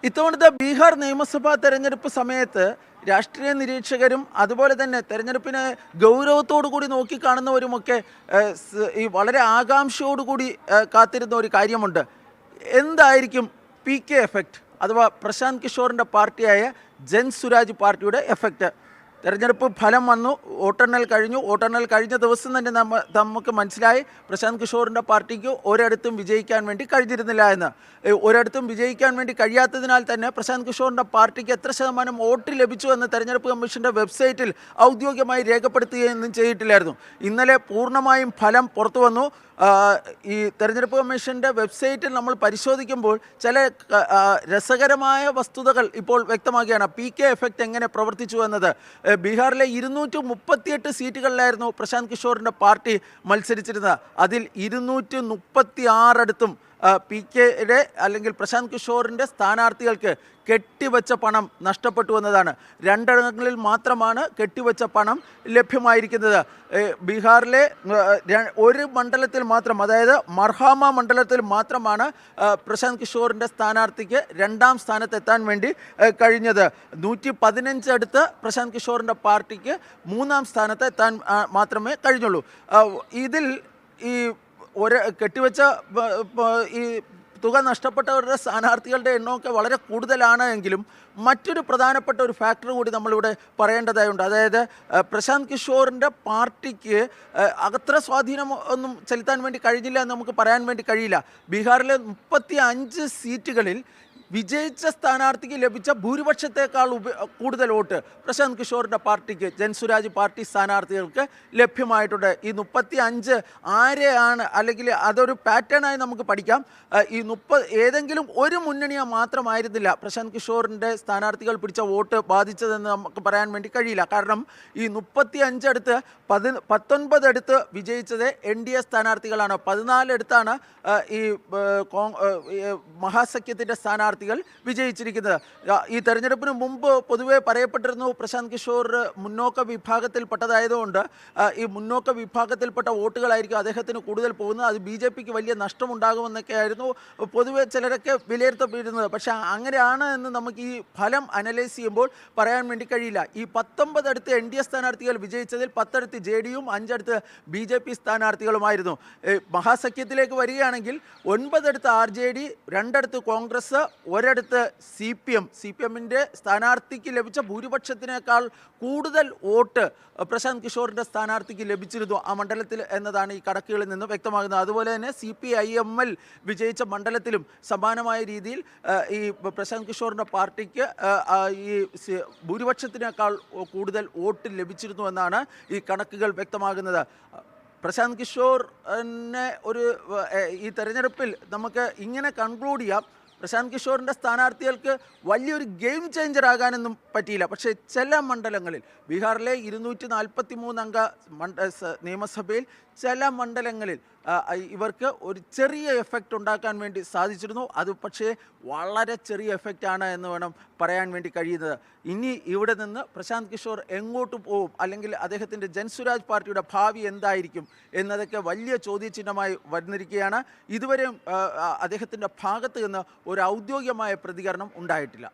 ഇത്തവണത്തെ ബീഹാർ നിയമസഭാ തെരഞ്ഞെടുപ്പ് സമയത്ത് രാഷ്ട്രീയ നിരീക്ഷകരും അതുപോലെ തന്നെ തെരഞ്ഞെടുപ്പിനെ ഗൗരവത്തോടു കൂടി നോക്കിക്കാണുന്നവരുമൊക്കെ ഈ വളരെ ആകാംക്ഷയോടുകൂടി കാത്തിരുന്ന ഒരു കാര്യമുണ്ട്. എന്തായിരിക്കും PK എഫക്റ്റ് അഥവാ പ്രശാന്ത് കിഷോറിൻ്റെ പാർട്ടിയായ ജൻ സുരാജ് പാർട്ടിയുടെ എഫക്റ്റ്? തെരഞ്ഞെടുപ്പ് ഫലം വന്നു, വോട്ടെണ്ണൽ കഴിഞ്ഞു. വോട്ടെണ്ണൽ കഴിഞ്ഞ ദിവസം തന്നെ നമുക്ക് മനസ്സിലായി പ്രശാന്ത് കിഷോറിൻ്റെ പാർട്ടിക്ക് ഒരിടത്തും വിജയിക്കാൻ വേണ്ടി കഴിഞ്ഞിരുന്നില്ല എന്ന്. ഒരിടത്തും വിജയിക്കാൻ വേണ്ടി കഴിയാത്തതിനാൽ തന്നെ പ്രശാന്ത് കിഷോറിൻ്റെ പാർട്ടിക്ക് എത്ര ശതമാനം വോട്ട് ലഭിച്ചു എന്ന് തെരഞ്ഞെടുപ്പ് കമ്മീഷൻ്റെ വെബ്സൈറ്റിൽ ഔദ്യോഗികമായി രേഖപ്പെടുത്തുകയൊന്നും ചെയ്തിട്ടില്ലായിരുന്നു. ഇന്നലെ പൂർണ്ണമായും ഫലം പുറത്തു വന്നു. ഈ തെരഞ്ഞെടുപ്പ് കമ്മീഷൻ്റെ വെബ്സൈറ്റിൽ നമ്മൾ പരിശോധിക്കുമ്പോൾ ചില രസകരമായ വസ്തുതകൾ ഇപ്പോൾ വ്യക്തമാക്കുകയാണ്. PK എഫക്റ്റ് എങ്ങനെ പ്രവർത്തിച്ചു എന്നത്. ബീഹാറിലെ 238 സീറ്റുകളിലായിരുന്നു പ്രശാന്ത് കിഷോറിൻ്റെ പാർട്ടി മത്സരിച്ചിരുന്നത്. അതിൽ 236 PKയുടെ അല്ലെങ്കിൽ പ്രശാന്ത് കിഷോറിൻ്റെ സ്ഥാനാർത്ഥികൾക്ക് കെട്ടിവെച്ച പണം നഷ്ടപ്പെട്ടു എന്നതാണ്. 2 മാത്രമാണ് കെട്ടിവെച്ച പണം ലഭ്യമായിരിക്കുന്നത്. ബീഹാറിലെ ഒരു മണ്ഡലത്തിൽ മാത്രം, അതായത് മർഹാമ മണ്ഡലത്തിൽ മാത്രമാണ് പ്രശാന്ത് കിഷോറിൻ്റെ സ്ഥാനാർത്ഥിക്ക് 2ാം സ്ഥാനത്തെത്താൻ വേണ്ടി കഴിഞ്ഞത്. 115 പ്രശാന്ത് കിഷോറിൻ്റെ പാർട്ടിക്ക് 3ാം സ്ഥാനത്ത് എത്താൻ മാത്രമേ കഴിഞ്ഞുള്ളൂ. ഇതിൽ ഈ കെട്ടിവെച്ച ഈ തുക നഷ്ടപ്പെട്ടവരുടെ സ്ഥാനാർത്ഥികളുടെ എണ്ണമൊക്കെ വളരെ കൂടുതലാണ് എങ്കിലും മറ്റൊരു പ്രധാനപ്പെട്ട ഒരു ഫാക്ടർ കൂടി നമ്മളിവിടെ പറയേണ്ടതായുണ്ട്. അതായത് പ്രശാന്ത് കിഷോറിൻ്റെ പാർട്ടിക്ക് അത്ര സ്വാധീനം ഒന്നും ചെലുത്താൻ വേണ്ടി കഴിഞ്ഞില്ല എന്ന് നമുക്ക് പറയാൻ വേണ്ടി കഴിയില്ല. ബീഹാറിലെ 35 സീറ്റുകളിൽ വിജയിച്ച സ്ഥാനാർത്ഥിക്ക് ലഭിച്ച ഭൂരിപക്ഷത്തേക്കാൾ കൂടുതൽ വോട്ട് പ്രശാന്ത് കിഷോറിൻ്റെ പാർട്ടിക്ക്, ജൻസുരാജ് പാർട്ടി സ്ഥാനാർത്ഥികൾക്ക് ലഭ്യമായിട്ടുണ്ട്. ഈ 35 ആരെയാണ്, അല്ലെങ്കിൽ അതൊരു പാറ്റേണായി നമുക്ക് പഠിക്കാം. ഈ ഏതെങ്കിലും ഒരു മുന്നണിയെ മാത്രമായിരുന്നില്ല പ്രശാന്ത് കിഷോറിൻ്റെ സ്ഥാനാർത്ഥികൾ പിടിച്ച വോട്ട് ബാധിച്ചതെന്ന് നമുക്ക് പറയാൻ വേണ്ടി കഴിയില്ല. കാരണം ഈ 35 19 വിജയിച്ചത് NDA സ്ഥാനാർത്ഥികളാണ്. 14 ഈ മഹാസഖ്യത്തിൻ്റെ സ്ഥാനാർത്ഥികൾ വിജയിച്ചിരിക്കുന്നത്. ഈ തെരഞ്ഞെടുപ്പിന് മുമ്പ് പൊതുവെ പറയപ്പെട്ടിരുന്നു പ്രശാന്ത് കിഷോർ മുന്നോക്ക വിഭാഗത്തിൽപ്പെട്ടതായതുകൊണ്ട് ഈ മുന്നോക്ക വിഭാഗത്തിൽപ്പെട്ട വോട്ടുകളായിരിക്കും അദ്ദേഹത്തിന് കൂടുതൽ പോകുന്നത്, അത് BJPക്ക് വലിയ നഷ്ടമുണ്ടാകുമെന്നൊക്കെ ആയിരുന്നു പൊതുവെ ചിലരൊക്കെ വിലയിരുത്തപ്പെടുന്നത്. പക്ഷേ അങ്ങനെയാണ് എന്ന് നമുക്ക് ഈ ഫലം അനലൈസ് ചെയ്യുമ്പോൾ പറയാൻ വേണ്ടി കഴിയില്ല. ഈ 19 NDA സ്ഥാനാർത്ഥികൾ വിജയിച്ചതിൽ 10 JDയും 5 BJP സ്ഥാനാർത്ഥികളുമായിരുന്നു. മഹാസഖ്യത്തിലേക്ക് വരികയാണെങ്കിൽ 9 RJD, 2 കോൺഗ്രസ്, 1 CPM-ൻ്റെ സ്ഥാനാർത്ഥിക്ക് ലഭിച്ച ഭൂരിപക്ഷത്തിനേക്കാൾ കൂടുതൽ വോട്ട് പ്രശാന്ത് കിഷോറിൻ്റെ സ്ഥാനാർത്ഥിക്ക് ലഭിച്ചിരുന്നു ആ മണ്ഡലത്തിൽ എന്നതാണ് ഈ കണക്കുകളിൽ നിന്ന് വ്യക്തമാകുന്നത്. അതുപോലെ തന്നെ CPIML വിജയിച്ച മണ്ഡലത്തിലും സമാനമായ രീതിയിൽ ഈ പ്രശാന്ത് കിഷോറിൻ്റെ പാർട്ടിക്ക് ഈ ഭൂരിപക്ഷത്തിനേക്കാൾ കൂടുതൽ വോട്ട് ലഭിച്ചിരുന്നു എന്നാണ് ഈ കണക്കുകൾ വ്യക്തമാകുന്നത്. പ്രശാന്ത് കിഷോറിനെ ഈ തെരഞ്ഞെടുപ്പിൽ നമുക്ക് ഇങ്ങനെ കൺക്ലൂഡ് ചെയ്യാം, പ്രശാന്ത് കിഷോറിൻ്റെ സ്ഥാനാർത്ഥികൾക്ക് വലിയൊരു ഗെയിം ചേഞ്ചർ ആകാനൊന്നും പറ്റിയില്ല. പക്ഷേ ചില മണ്ഡലങ്ങളിൽ, ബീഹാറിലെ 243 അംഗ നിയമസഭയിൽ ചില മണ്ഡലങ്ങളിൽ ഇവർക്ക് ഒരു ചെറിയ എഫക്റ്റ് ഉണ്ടാക്കാൻ വേണ്ടി സാധിച്ചിരുന്നു. അത് പക്ഷേ വളരെ ചെറിയ എഫക്റ്റാണ് എന്ന് വേണം പറയാൻ വേണ്ടി കഴിയുന്നത്. ഇനി ഇവിടെ നിന്ന് പ്രശാന്ത് കിഷോർ എങ്ങോട്ട് പോകും, അല്ലെങ്കിൽ അദ്ദേഹത്തിൻ്റെ ജൻസുരാജ് പാർട്ടിയുടെ ഭാവി എന്തായിരിക്കും എന്നതൊക്കെ വലിയ ചോദ്യചിഹ്നമായി വന്നിരിക്കുകയാണ്. ഇതുവരെയും അദ്ദേഹത്തിൻ്റെ ഭാഗത്ത് നിന്ന് ഒരു ഔദ്യോഗികമായ പ്രതികരണം ഉണ്ടായിട്ടില്ല.